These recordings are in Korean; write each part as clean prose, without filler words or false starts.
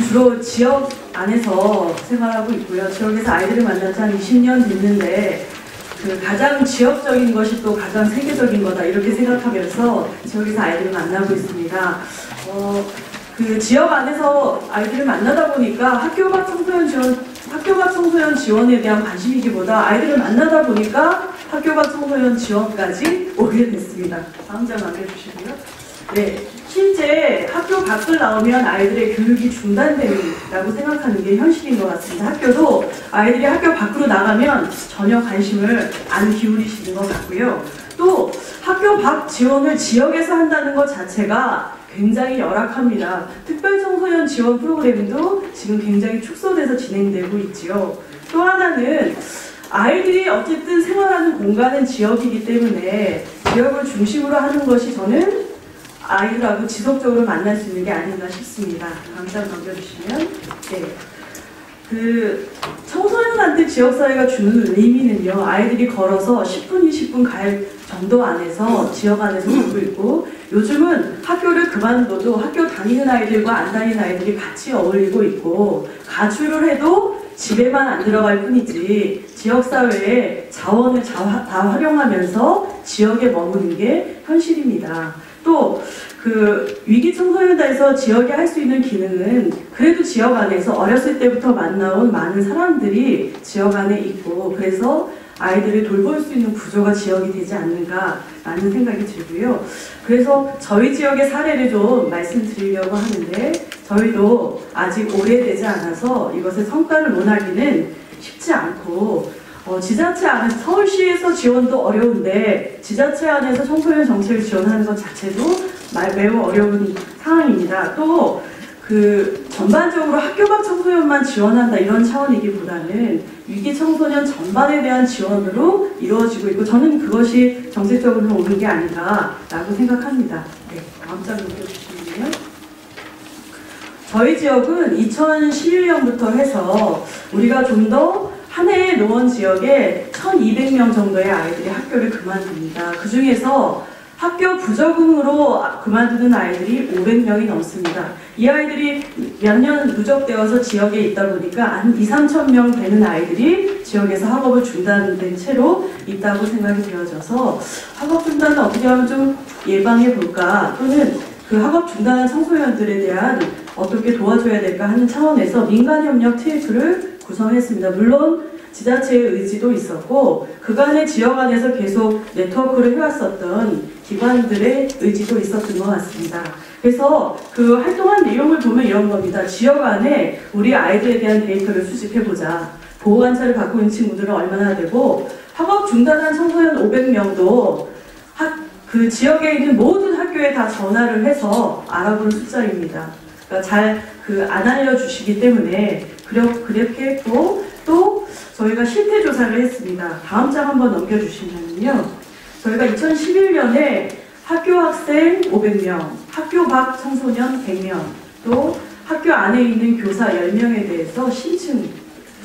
주로 지역 안에서 생활하고 있고요. 지역에서 아이들을 만난 지 한 20년 됐는데 가장 지역적인 것이 또 가장 세계적인 거다 이렇게 생각하면서 지역에서 아이들을 만나고 있습니다. 지역 안에서 아이들을 만나다 보니까 학교 밖 청소년 지원에 대한 관심이기보다 아이들을 만나다 보니까 학교 밖 청소년 지원까지 오게 됐습니다. 다음 장 남겨주시고요. 네, 실제 학교 밖을 나오면 아이들의 교육이 중단된다고 생각하는 게 현실인 것 같습니다. 학교도 아이들이 학교 밖으로 나가면 전혀 관심을 안 기울이시는 것 같고요. 또 학교 밖 지원을 지역에서 한다는 것 자체가 굉장히 열악합니다. 특별청소년 지원 프로그램도 지금 굉장히 축소돼서 진행되고 있지요. 또 하나는 아이들이 어쨌든 생활하는 공간은 지역이기 때문에 지역을 중심으로 하는 것이 저는 아이들하고 지속적으로 만날 수 있는 게 아닌가 싶습니다. 다음 장 넘겨주시면. 네. 청소년한테 지역사회가 주는 의미는요, 아이들이 걸어서 10분, 20분 갈 정도 안에서 지역 안에서 놀고 있고, 요즘은 학교를 그만둬도 학교 다니는 아이들과 안 다니는 아이들이 같이 어울리고 있고, 가출을 해도 집에만 안 들어갈 뿐이지 지역사회의 자원을 다 활용하면서 지역에 머무는 게 현실입니다. 또 위기 청소년단에서 지역이 할 수 있는 기능은 그래도 지역 안에서 어렸을 때부터 만나온 많은 사람들이 지역 안에 있고, 그래서 아이들을 돌볼 수 있는 구조가 지역이 되지 않는가라는 생각이 들고요. 그래서 저희 지역의 사례를 좀 말씀드리려고 하는데, 저희도 아직 오래되지 않아서 이것의 성과를 논하기는 쉽지 않고, 지자체 안에서 서울시에서 지원도 어려운데 지자체 안에서 청소년 정책을 지원하는 것 자체도 매우 어려운 상황입니다. 또 전반적으로 학교 밖 청소년만 지원한다 이런 차원이기보다는 위기 청소년 전반에 대한 지원으로 이루어지고 있고, 저는 그것이 정책적으로 옳은 게 아닌가라고 생각합니다. 네, 다음 장 보여주시면요. 저희 지역은 2011년부터 해서 우리가 좀 더 한 해의 노원 지역에 1200명 정도의 아이들이 학교를 그만둡니다. 그 중에서 학교 부적응으로 그만두는 아이들이 500명이 넘습니다. 이 아이들이 몇 년 누적되어서 지역에 있다 보니까 한 2~3천 명 되는 아이들이 지역에서 학업을 중단된 채로 있다고 생각이 되어져서 학업 중단을 어떻게 하면 좀 예방해 볼까, 또는 학업 중단한 청소년들에 대한 어떻게 도와줘야 될까 하는 차원에서 민간협력 TF를 구성했습니다. 물론 지자체의 의지도 있었고 그간의 지역 안에서 계속 네트워크를 해왔었던 기관들의 의지도 있었던 것 같습니다. 그래서 활동한 내용을 보면 이런 겁니다. 지역 안에 우리 아이들에 대한 데이터를 수집해보자. 보호관찰을 갖고 있는 친구들은 얼마나 되고, 학업 중단한 청소년 500명도 그 지역에 있는 모든 학교에 다 전화를 해서 알아보는 숫자입니다. 그러니까 잘 안 알려주시기 때문에 그렇게 했고, 또 저희가 실태 조사를 했습니다. 다음 장 한번 넘겨주시면요. 저희가 2011년에 학교 학생 500명, 학교 밖 청소년 100명, 또 학교 안에 있는 교사 10명에 대해서 심층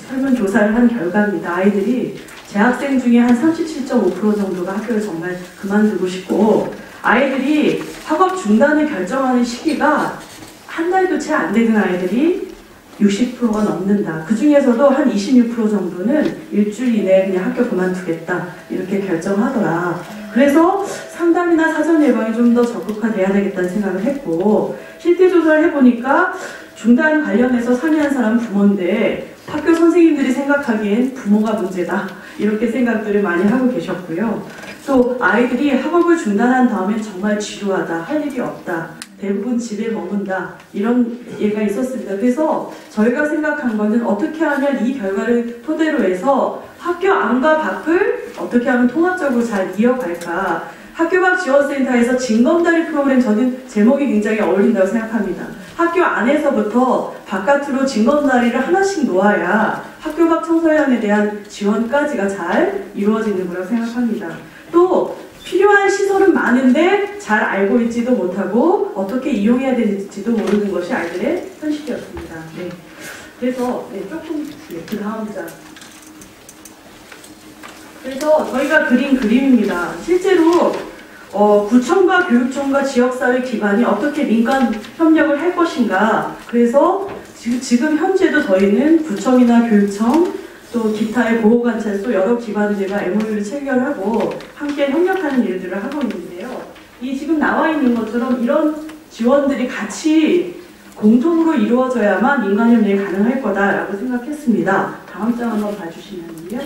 설문조사를 한 결과입니다. 아이들이 재학생 중에 한 37.5% 정도가 학교를 정말 그만두고 싶고, 아이들이 학업 중단을 결정하는 시기가 한 달도 채 안 되는 아이들이 60%가 넘는다. 그 중에서도 한 26% 정도는 일주일 이내에 그냥 학교 그만두겠다 이렇게 결정하더라. 그래서 상담이나 사전 예방이 좀 더 적극화돼야 되겠다는 생각을 했고, 실태 조사를 해보니까 중단 관련해서 상의한 사람은 부모인데 학교 선생님들이 생각하기엔 부모가 문제다 이렇게 생각들을 많이 하고 계셨고요. 또 아이들이 학업을 중단한 다음엔 정말 지루하다, 할 일이 없다, 대부분 집에 머문다 이런 얘기가 있었습니다. 그래서 저희가 생각한 것은 어떻게 하면 이 결과를 토대로 해서 학교 안과 밖을 어떻게 하면 통합적으로 잘 이어갈까. 학교 밖 지원센터에서 징검다리 프로그램, 저는 제목이 굉장히 어울린다고 생각합니다. 학교 안에서부터 바깥으로 징검다리를 하나씩 놓아야 학교 밖 청소년에 대한 지원까지가 잘 이루어지는 거라고 생각합니다. 또 필요한 시설은 많은데 잘 알고 있지도 못하고 어떻게 이용해야 되는지도 모르는 것이 아이들의 현실이었습니다. 네. 그래서 조금 그 다음 장. 그래서 저희가 그린 그림입니다. 실제로 구청과 교육청과 지역사회 기관이 어떻게 민간 협력을 할 것인가. 그래서 지금 현재도 저희는 구청이나 교육청 또 기타의 보호관찰소 여러 기관들과 MOU를 체결하고 함께 협력하는 일들을 하고 있는데요. 이 지금 나와 있는 것처럼 이런 지원들이 같이 공통으로 이루어져야만 민간협력이 가능할 거다라고 생각했습니다. 다음 장 한번 봐주시면요.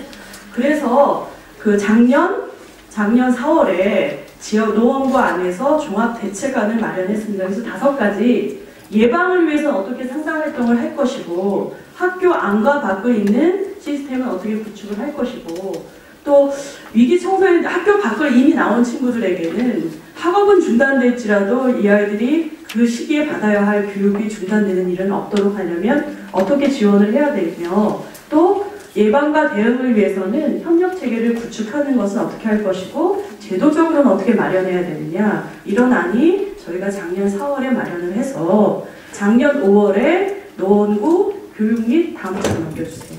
그래서 그 작년 4월에 지역 노원구 안에서 종합대책안을 마련했습니다. 그래서 5가지 예방을 위해서 어떻게 상담활동을 할 것이고 학교 안과 밖에 있는 시스템을 어떻게 구축을 할 것이고 또 위기 청소년 학교 밖을 이미 나온 친구들에게는 학업은 중단될지라도 이 아이들이 그 시기에 받아야 할 교육이 중단되는 일은 없도록 하려면 어떻게 지원을 해야 되며 또 예방과 대응을 위해서는 협력 체계를 구축하는 것은 어떻게 할 것이고 제도적으로는 어떻게 마련해야 되느냐 이런 안이 저희가 작년 4월에 마련을 해서 작년 5월에 노원구 교육 및 다음 장 넘겨주세요.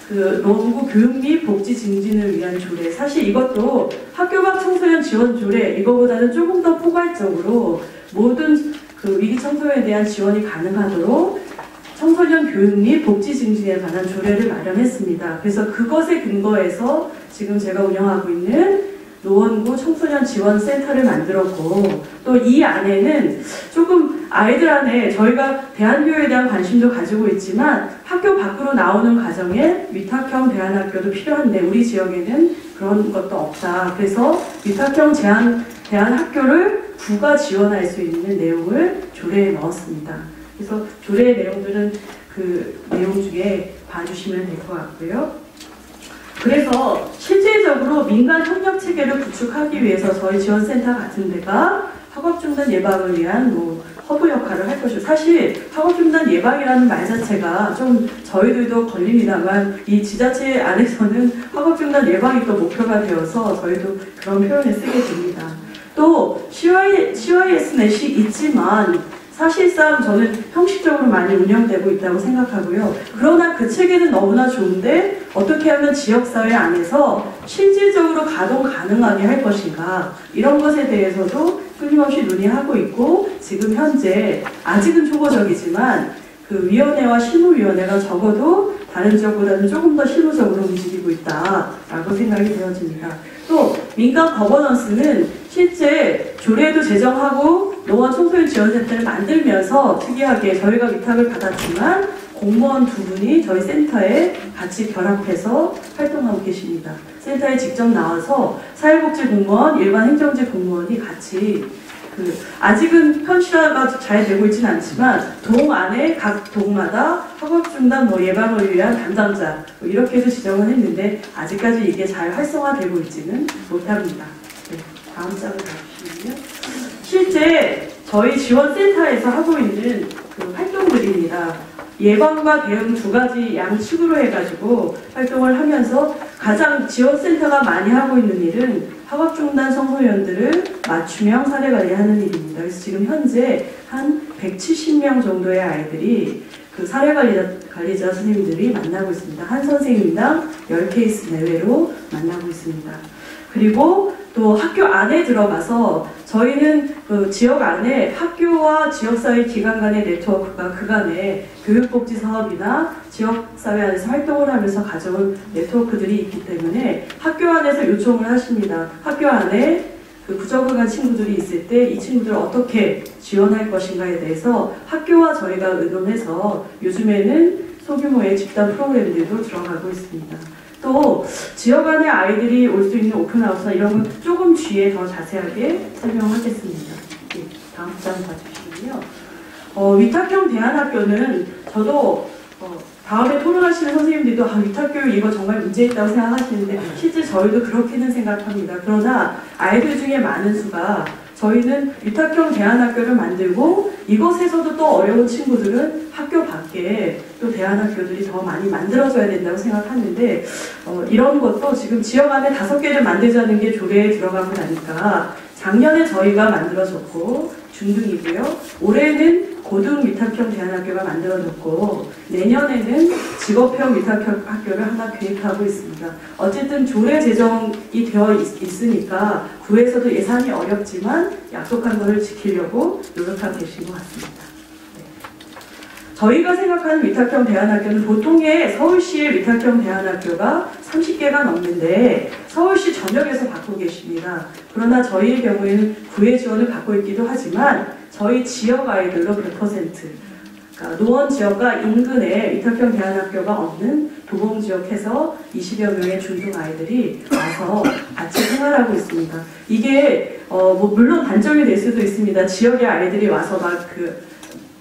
그 노원구 교육 및 복지 증진을 위한 조례 사실 이것도 학교 밖 청소년 지원 조례 이거보다는 조금 더 포괄적으로 모든 그 위기 청소년에 대한 지원이 가능하도록 청소년 교육 및 복지 증진에 관한 조례를 마련했습니다. 그래서 그것에 근거해서 지금 제가 운영하고 있는 노원구 청소년 지원센터를 만들었고 또 이 안에는 조금 아이들 안에 저희가 대안교육에 대한 관심도 가지고 있지만 학교 밖으로 나오는 과정에 위탁형 대안학교도 필요한데 우리 지역에는 그런 것도 없다. 그래서 위탁형 대안학교를 구가 지원할 수 있는 내용을 조례에 넣었습니다. 그래서 조례의 내용들은 그 내용 중에 봐주시면 될 것 같고요. 그래서 실질적으로 민간 협력 체계를 구축하기 위해서 저희 지원센터 같은 데가 학업 중단 예방을 위한 허브 역할을 할 것이고 사실 학업 중단 예방이라는 말 자체가 좀 저희들도 걸립니다만 이 지자체 안에서는 학업 중단 예방이 또 목표가 되어서 저희도 그런 표현을 쓰게 됩니다. 또 CYS넷이 있지만 사실상 저는 형식적으로 많이 운영되고 있다고 생각하고요. 그러나 그 체계는 너무나 좋은데 어떻게 하면 지역사회 안에서 실질적으로 가동 가능하게 할 것인가 이런 것에 대해서도 끊임없이 논의하고 있고 지금 현재 아직은 초보적이지만 그 위원회와 실무위원회가 적어도 다른 지역보다는 조금 더 실무적으로 움직이고 있다라고 생각이 되어집니다. 또 민간 거버넌스는 실제 조례도 제정하고 노원 청소년 지원센터를 만들면서 특이하게 저희가 위탁을 받았지만 공무원 2분이 저희 센터에 같이 결합해서 활동하고 계십니다. 센터에 직접 나와서 사회복지 공무원, 일반 행정직 공무원이 같이 아직은 현실화가 잘 되고 있지는 않지만 동 안에 각 동마다 학업 중단 예방을 위한 담당자 이렇게도 지정을 했는데 아직까지 이게 잘 활성화되고 있지는 못합니다. 네, 다음 장을 봐주시면요. 실제 저희 지원센터에서 하고 있는 그 활동들입니다. 예방과 대응 2가지 양측으로 해가지고 활동을 하면서 가장 지원센터가 많이 하고 있는 일은 학업 중단 청소년들을 맞춤형 사례 관리하는 일입니다. 그래서 지금 현재 한 170명 정도의 아이들이 그 사례 관리자 선생님들이 만나고 있습니다. 한 선생님당 10케이스 내외로 만나고 있습니다. 그리고 또 학교 안에 들어가서 저희는 그 지역 안에 학교와 지역사회 기관 간의 네트워크가 그간의 교육복지 사업이나 지역사회 안에서 활동을 하면서 가져온 네트워크들이 있기 때문에 학교 안에서 요청을 하십니다. 학교 안에 그 부적응한 친구들이 있을 때 이 친구들을 어떻게 지원할 것인가에 대해서 학교와 저희가 의논해서 요즘에는 소규모의 집단 프로그램들도 들어가고 있습니다. 또 지역 안에 아이들이 올 수 있는 오픈하우스나 이런 건 조금 뒤에 더 자세하게 설명하겠습니다. 네, 다음 장 봐주시면요. 위탁형 대안학교는 저도 다음에 토론하시는 선생님들도 위탁교육 이거 정말 문제 있다고 생각하시는데 실제 저희도 그렇게는 생각합니다. 그러나 아이들 중에 많은 수가 저희는 위탁형 대안학교를 만들고 이것에서도 또 어려운 친구들은 학교 밖에 또 대안학교들이 더 많이 만들어져야 된다고 생각하는데 이런 것도 지금 지역 안에 5개를 만들자는 게 조례에 들어가고 나니까 작년에 저희가 만들어졌고 중등이고요. 올해는 고등 위탁형 대안학교가 만들어졌고 내년에는 직업형 위탁형 학교를 하나 계획하고 있습니다. 어쨌든 조례 제정이 되어 있으니까 구에서도 예산이 어렵지만 약속한 것을 지키려고 노력하고 계신 것 같습니다. 네. 저희가 생각하는 위탁형 대안학교는 보통의 서울시의 위탁형 대안학교가 30개가 넘는데 서울시 전역에서 받고 계십니다. 그러나 저희의 경우에는 구애 지원을 받고 있기도 하지만 저희 지역 아이들로 100%, 그러니까 노원 지역과 인근에 위탁형 대안학교가 없는 도봉 지역에서 20여 명의 중등 아이들이 와서 같이 생활하고 있습니다. 이게 뭐 물론 단점이 될 수도 있습니다. 지역의 아이들이 와서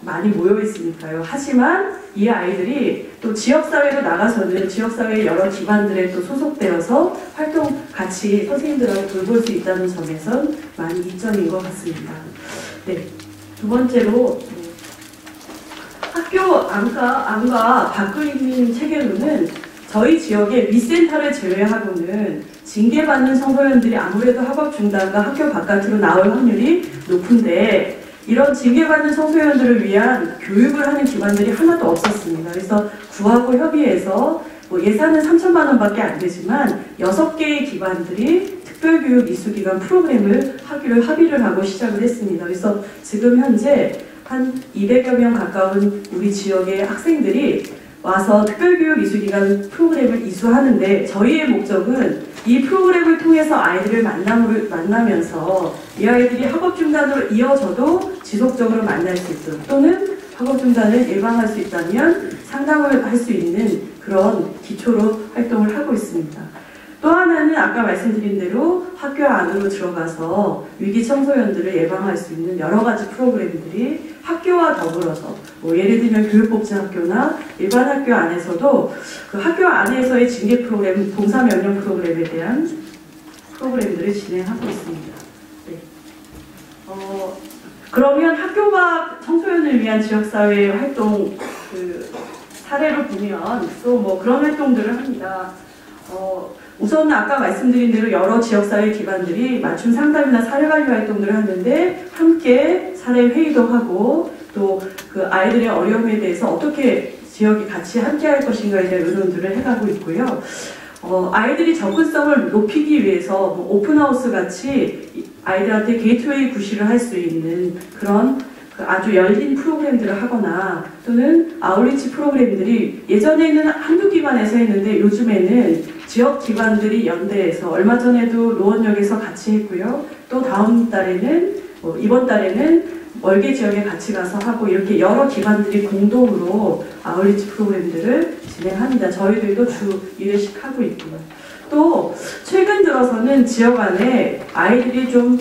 많이 모여 있으니까요. 하지만 이 아이들이 또 지역사회로 나가서는 지역사회 여러 기관들에 또 소속되어서 활동 같이 선생님들하고 돌볼 수 있다는 점에선 많이 이점인 것 같습니다. 네. 두 번째로 학교 안과 박근님 체계로는 저희 지역의 미센터를 제외하고는 징계받는 청소년들이 아무래도 학업 중단과 학교 바깥으로 나올 확률이 높은데 이런 징계받는 청소년들을 위한 교육을 하는 기관들이 하나도 없었습니다. 그래서 구하고 협의해서 뭐 예산은 3천만 원밖에 안 되지만 6개의 기관들이 특별교육 이수기관 프로그램을 하기로 합의를 하고 시작을 했습니다. 그래서 지금 현재 한 200여 명 가까운 우리 지역의 학생들이 와서 특별교육 이수기관 프로그램을 이수하는데 저희의 목적은 이 프로그램을 통해서 아이들을 만나면서 이 아이들이 학업 중단으로 이어져도 지속적으로 만날 수 있도록 또는 학업 중단을 예방할 수 있다면 상담을 할 수 있는 그런 기초로 활동을 하고 있습니다. 또 하나는 아까 말씀드린 대로 학교 안으로 들어가서 위기 청소년들을 예방할 수 있는 여러 가지 프로그램들이 학교와 더불어서 뭐 예를 들면 교육복지학교나 일반 학교 안에서도 그 학교 안에서의 징계 프로그램, 봉사명령 프로그램에 대한 프로그램들을 진행하고 있습니다. 네. 그러면 학교 밖 청소년을 위한 지역사회 활동 사례로 보면 또 뭐 그런 활동들을 합니다. 우선은 아까 말씀드린 대로 여러 지역사회 기관들이 맞춤 상담이나 사례관리 활동들을 하는데 함께 사례 회의도 하고 또 그 아이들의 어려움에 대해서 어떻게 지역이 같이 함께 할 것인가에 대한 의논들을 해가고 있고요. 아이들이 접근성을 높이기 위해서 뭐 오픈하우스 같이 아이들한테 게이트웨이 구실을 할 수 있는 그런 아주 열린 프로그램들을 하거나 또는 아웃리치 프로그램들이 예전에는 한두 기관에서 했는데 요즘에는 지역 기관들이 연대해서 얼마 전에도 노원역에서 같이 했고요. 또 다음 달에는 이번 달에는 월계 지역에 같이 가서 하고 이렇게 여러 기관들이 공동으로 아웃리치 프로그램들을 진행합니다. 저희들도 주 1회씩 하고 있고요. 또 최근 들어서는 지역 안에 아이들이 좀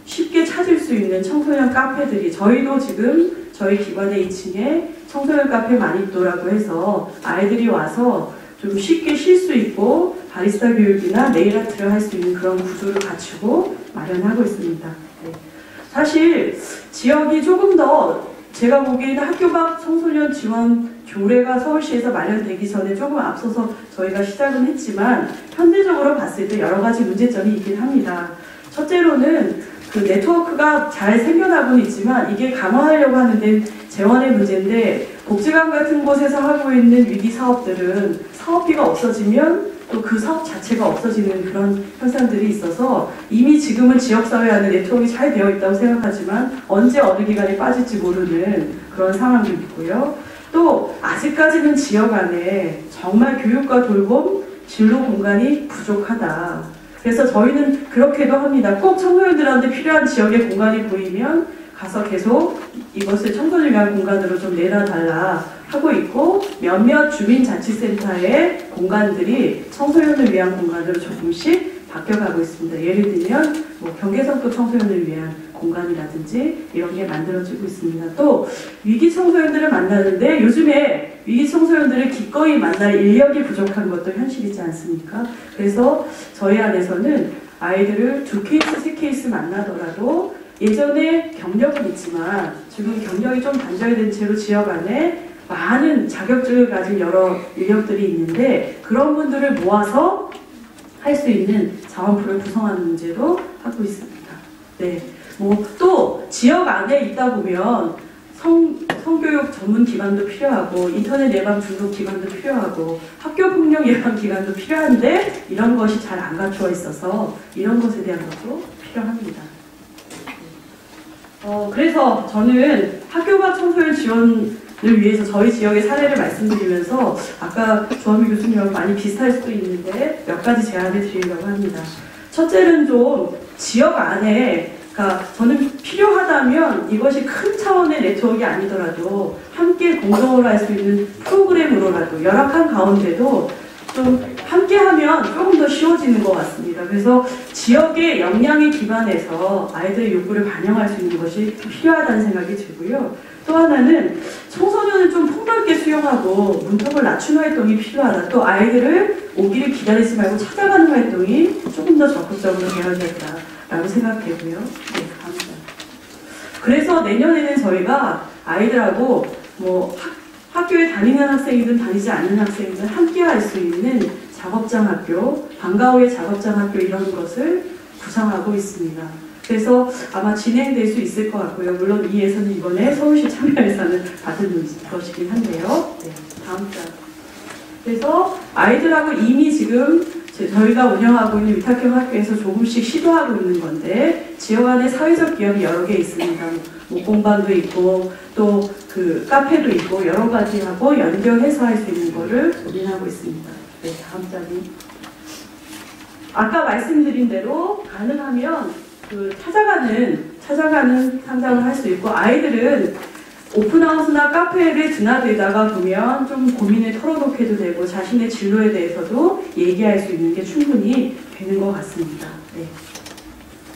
쉽게 찾을 수 있는 청소년 카페들이 저희도 지금 저희 기관의 2층에 청소년 카페 마니또라고 해서 아이들이 와서 좀 쉽게 쉴 수 있고 바리스타 교육이나 네일 아트를 할 수 있는 그런 구조를 갖추고 마련하고 있습니다. 네. 사실 지역이 조금 더 제가 보기에는 학교 밖 청소년 지원 조례가 서울시에서 마련되기 전에 조금 앞서서 저희가 시작은 했지만 현대적으로 봤을 때 여러 가지 문제점이 있긴 합니다. 첫째로는 그 네트워크가 잘 생겨나고는 있지만 이게 강화하려고 하는데 재원의 문제인데 복지관 같은 곳에서 하고 있는 위기 사업들은 사업비가 없어지면 또 그 사업 자체가 없어지는 그런 현상들이 있어서 이미 지금은 지역사회 안에 네트워크가 잘 되어 있다고 생각하지만 언제 어느 기관에 빠질지 모르는 그런 상황도 있고요. 또 아직까지는 지역 안에 정말 교육과 돌봄, 진로 공간이 부족하다. 그래서 저희는 그렇게도 합니다. 꼭 청소년들한테 필요한 지역의 공간이 보이면 가서 계속 이것을 청소년을 위한 공간으로 좀 내놔달라 하고 있고 몇몇 주민자치센터의 공간들이 청소년을 위한 공간으로 조금씩 바뀌어가고 있습니다. 예를 들면 뭐 경계선도 청소년을 위한 공간이라든지 이런 게 만들어지고 있습니다. 또 위기 청소년들을 만나는데 요즘에 위기 청소년들을 기꺼이 만날 인력이 부족한 것도 현실이지 않습니까? 그래서 저희 안에서는 아이들을 2케이스, 3케이스 만나더라도 예전에 경력은 있지만 지금 경력이 좀 단절된 채로 지역 안에 많은 자격증을 가진 여러 인력들이 있는데 그런 분들을 모아서 할 수 있는 자원풀을 구성하는 문제로 하고 있습니다. 네, 뭐 또 지역 안에 있다 보면 성교육 전문 기관도 필요하고 인터넷 예방 중독 기관도 필요하고 학교 폭력 예방 기관도 필요한데 이런 것이 잘 안 갖춰 있어서 이런 것에 대한 것도 필요합니다. 그래서 저는 학교 밖 청소년 지원 위해서 저희 지역의 사례를 말씀드리면서 아까 조한미 교수님하고 많이 비슷할 수도 있는데 몇 가지 제안을 드리려고 합니다. 첫째는 좀 지역 안에, 그러니까 저는 필요하다면 이것이 큰 차원의 네트워크가 아니더라도 함께 공동으로 할 수 있는 프로그램으로라도 열악한 가운데도 좀 함께하면 조금 더 쉬워지는 것 같습니다. 그래서 지역의 역량에 기반해서 아이들의 욕구를 반영할 수 있는 것이 필요하다는 생각이 들고요. 또 하나는 청소년을 좀 폭넓게 수용하고 문턱을 낮추는 활동이 필요하다. 또 아이들을 오기를 기다리지 말고 찾아가는 활동이 조금 더 적극적으로 되어야겠다라고 생각되고요. 네, 감사합니다. 그래서 내년에는 저희가 아이들하고 뭐 학교에 다니는 학생이든 다니지 않는 학생이든 함께 할 수 있는 작업장 학교, 방과 후의 작업장 학교 이런 것을 구상하고 있습니다. 그래서 아마 진행될 수 있을 것 같고요. 물론 이 예산은 이번에 서울시 참여 예산을 받은 것이긴 한데요. 네, 다음 장. 그래서 아이들하고 이미 지금 저희가 운영하고 있는 위탁형 학교에서 조금씩 시도하고 있는 건데 지역 안에 사회적 기업이 여러 개 있습니다. 목공방도 있고 또 그 카페도 있고 여러 가지 하고 연결해서 할 수 있는 거를 고민하고 있습니다. 네, 다음 장이. 아까 말씀드린 대로 가능하면 그 찾아가는 상담을 할 수 있고 아이들은 오픈하우스나 카페를 드나들다가 보면 좀 고민을 털어놓게도 되고 자신의 진로에 대해서도 얘기할 수 있는 게 충분히 되는 것 같습니다. 네.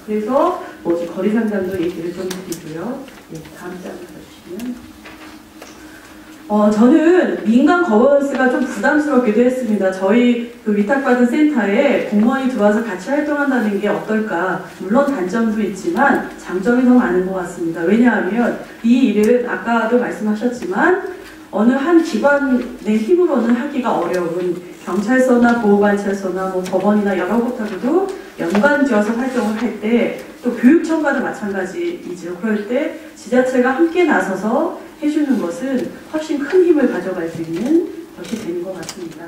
그래서 거리 상담도 얘기를 좀 드리고요. 네, 다음 장을 봐주시면. 저는 민간 거버넌스가 좀 부담스럽기도 했습니다. 저희 그 위탁받은 센터에 공무원이 들어와서 같이 활동한다는 게 어떨까. 물론 단점도 있지만 장점이 더 많은 것 같습니다. 왜냐하면 이 일은 아까도 말씀하셨지만 어느 한 기관의 힘으로는 하기가 어려운 경찰서나 보호관찰서나 뭐 법원이나 여러 곳하고도 연관지어서 활동을 할 때 또 교육청과도 마찬가지이죠. 그럴 때 지자체가 함께 나서서 해주는 것은 훨씬 큰 힘을 가져갈 수 있는 것이 되는 것 같습니다.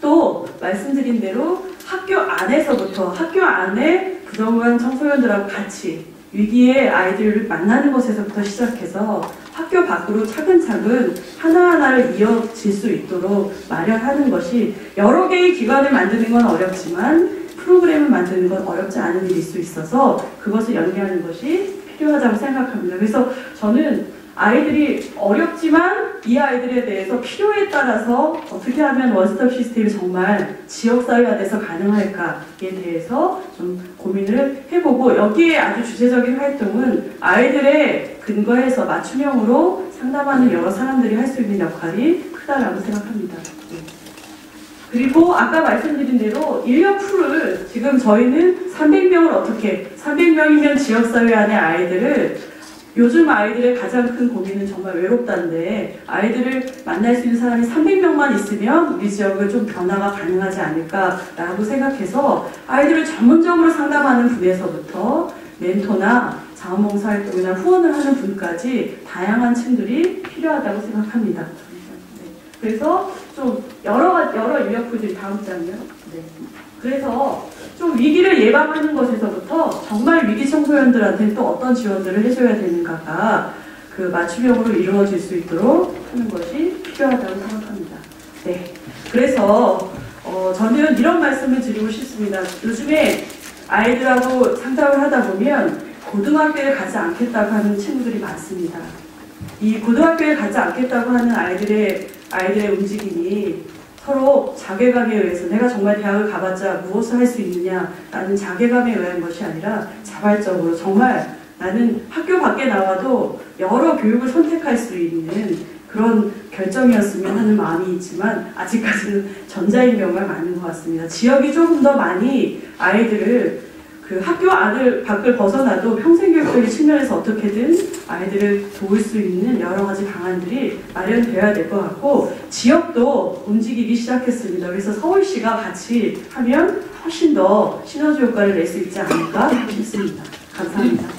또 말씀드린 대로 학교 안에서부터 학교 안에 그동안 청소년들하고 같이 위기의 아이들을 만나는 것에서부터 시작해서 학교 밖으로 차근차근 하나하나를 이어질 수 있도록 마련하는 것이 여러 개의 기관을 만드는 건 어렵지만 프로그램을 만드는 건 어렵지 않은 일일 수 있어서 그것을 연계하는 것이 필요하다고 생각합니다. 그래서 저는 아이들이 어렵지만 이 아이들에 대해서 필요에 따라서 어떻게 하면 원스톱 시스템이 정말 지역사회화돼서 가능할까에 대해서 좀 고민을 해보고 여기에 아주 주체적인 활동은 아이들의 근거해서 맞춤형으로 상담하는 여러 사람들이 할 수 있는 역할이 크다라고 생각합니다. 그리고 아까 말씀드린 대로 인력 풀을 지금 저희는 300명을 어떻게 300명이면 지역사회 안의 아이들을 요즘 아이들의 가장 큰 고민은 정말 외롭다는데 아이들을 만날 수 있는 사람이 300명만 있으면 우리 지역은 좀 변화가 가능하지 않을까라고 생각해서 아이들을 전문적으로 상담하는 분에서부터 멘토나 자원봉사활동이나 후원을 하는 분까지 다양한 층들이 필요하다고 생각합니다. 그래서 좀 여러 인력풀들이 다음 장이요. 네. 그래서 좀 위기를 예방하는 것에서부터 정말 위기 청소년들한테 또 어떤 지원들을 해줘야 되는가가 그 맞춤형으로 이루어질 수 있도록 하는 것이 필요하다고 생각합니다. 네. 그래서 저는 이런 말씀을 드리고 싶습니다. 요즘에 아이들하고 상담을 하다 보면 고등학교에 가지 않겠다고 하는 친구들이 많습니다. 이 고등학교에 가지 않겠다고 하는 아이들의 움직임이 서로 자괴감에 의해서 내가 정말 대학을 가봤자 무엇을 할 수 있느냐라는 자괴감에 의한 것이 아니라 자발적으로 정말 나는 학교 밖에 나와도 여러 교육을 선택할 수 있는 그런 결정이었으면 하는 마음이 있지만 아직까지는 전자인 경우가 많은 것 같습니다. 지역이 조금 더 많이 아이들을 그 학교 안을 밖을 벗어나도 평생교육적인 측면에서 어떻게든 아이들을 도울 수 있는 여러 가지 방안들이 마련되어야 될 것 같고 지역도 움직이기 시작했습니다. 그래서 서울시가 같이 하면 훨씬 더 시너지 효과를 낼 수 있지 않을까 싶습니다. 감사합니다.